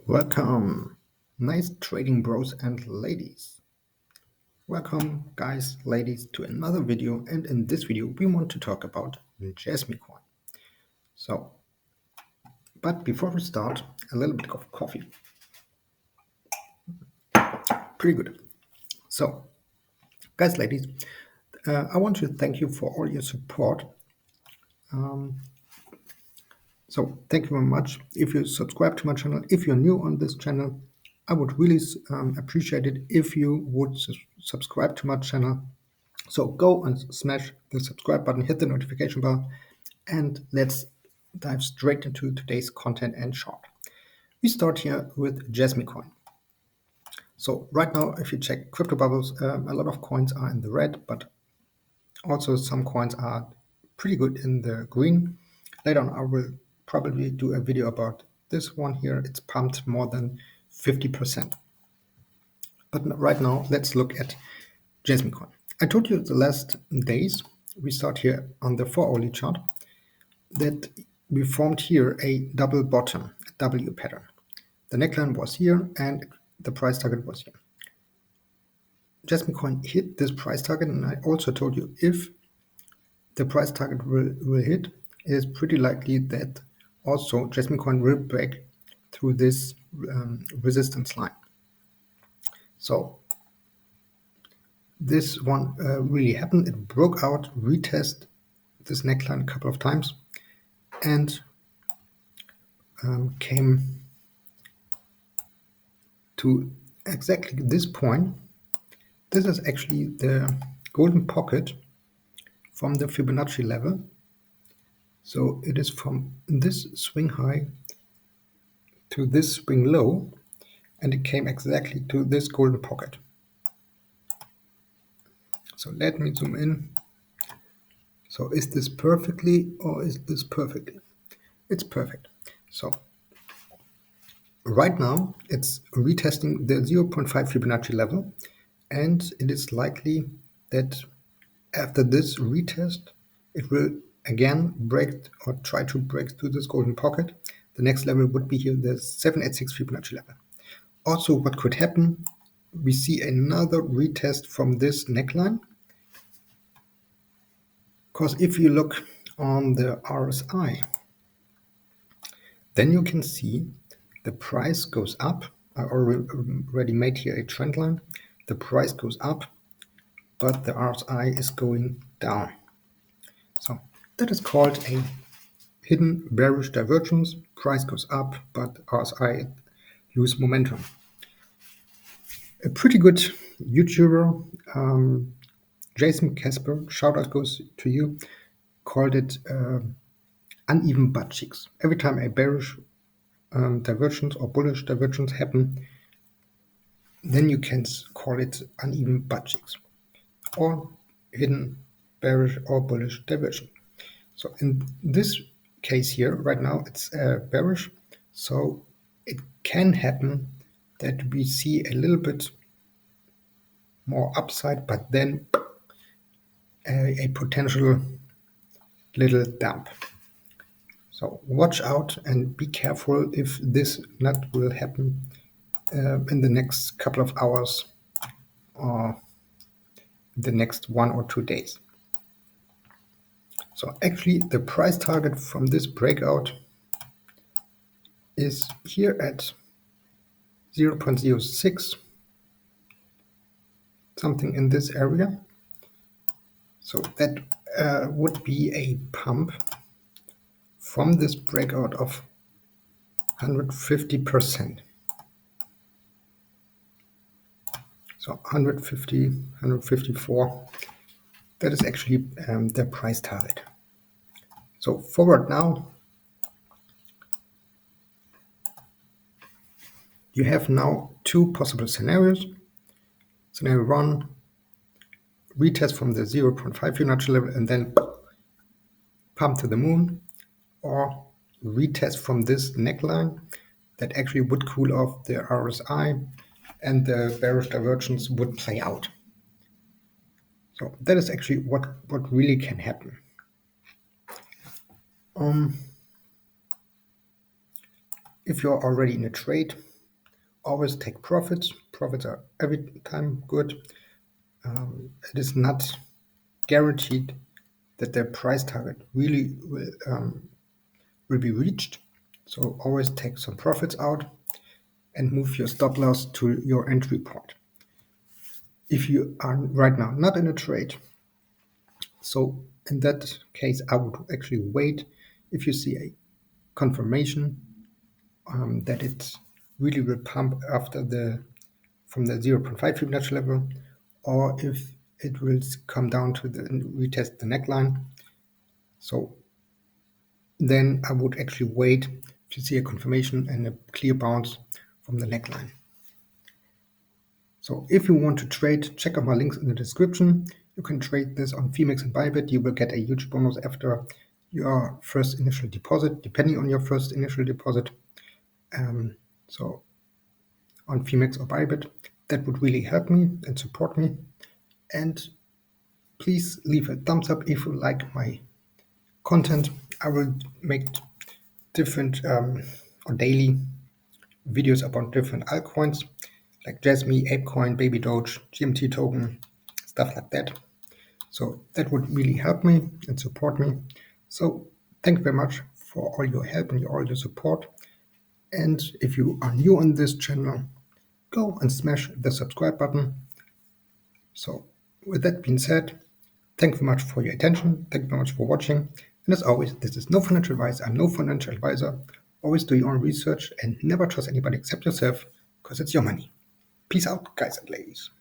Welcome, nice trading bros and ladies. Welcome, guys, ladies, to another video. And in this video, we want to talk about Jasmy coin. But before we start, a little bit of coffee. Pretty good. So, guys, ladies, I want to thank you for all your support. So, thank you very much. If you subscribe to my channel, if you're new on this channel, I would really appreciate it if you would subscribe to my channel. So go and smash the subscribe button, hit the notification bell, and let's dive straight into today's content and chart. We start here with Jasmy coin. So right now, if you check crypto bubbles, a lot of coins are in the red, but also some coins are pretty good in the green. Later on, I will probably do a video about this one here. It's pumped more than 50%. But right now, let's look at Jasmy coin. I told you the last days, we start here on the 4-hourly chart, that we formed here a double bottom, a W pattern. The neckline was here and the price target was here. Jasmy coin hit this price target, and I also told you if the price target will hit, it is pretty likely that also Jasmy coin will break through this resistance line. So this one really happened. It broke out, retested this neckline a couple of times, and came to exactly this point. This is actually the golden pocket from the Fibonacci level. So it is from this swing high to this swing low, and it came exactly to this golden pocket. So let me zoom in. So is this perfectly or is this perfectly? It's perfect. So right now it's retesting the 0.5 Fibonacci level, and it is likely that after this retest it will again break or try to break through this golden pocket. The next level would be here, the 786 Fibonacci level. Also, what could happen, we see another retest from this neckline, because if you look on the RSI, then you can see the price goes up. I already made here a trend line. The price goes up, but the RSI is going down. So that is called a hidden bearish divergence. Price goes up, but RSI lose momentum. A pretty good YouTuber, Jason Casper, shout out goes to you, called it uneven butt cheeks. Every time a bearish divergence or bullish divergence happen, then you can call it uneven butt cheeks or hidden bearish or bullish divergence. So in this case here, right now, it's bearish. So it can happen that we see a little bit more upside, but then a potential little dump. So watch out and be careful if this not will happen in the next couple of hours or the next 1 or 2 days. So actually the price target from this breakout is here at 0.06, something in this area. So that would be a pump from this breakout of 150%. So 150, 154, that is actually the price target. So forward now, you have now two possible scenarios. Scenario 1, retest from the 0.5 Fibonacci level and then pump to the moon, or retest from this neckline that actually would cool off the RSI and the bearish divergence would play out. So that is actually what really can happen. If you're already in a trade, always take profits. Profits are every time good. It is not guaranteed that their price target really will be reached. So always take some profits out and move your stop loss to your entry point. If you are right now not in a trade, so in that case, I would actually wait if you see a confirmation that it really will pump from the 0.5 Fibonacci level, or if it will come down to retest the neckline. So then I would actually wait to see a confirmation and a clear bounce from the neckline. So if you want to trade, check out my links in the description. You can trade this on Phoenix and Bybit. You will get a huge bonus after your first initial deposit, depending on your first initial deposit. So on Phoenix or Bybit, that would really help me and support me. And please leave a thumbs up if you like my content. I will make different or daily videos about different altcoins like Jasmy, ApeCoin, Baby Doge, GMT token, stuff like that. So that would really help me and support me. So thank you very much for all your help and all your support. And if you are new on this channel, go and smash the subscribe button. So with that being said, thank you very much for your attention. Thank you very much for watching. And as always, this is no financial advice. I'm no financial advisor. Always do your own research and never trust anybody except yourself, because it's your money. Peace out, guys and ladies.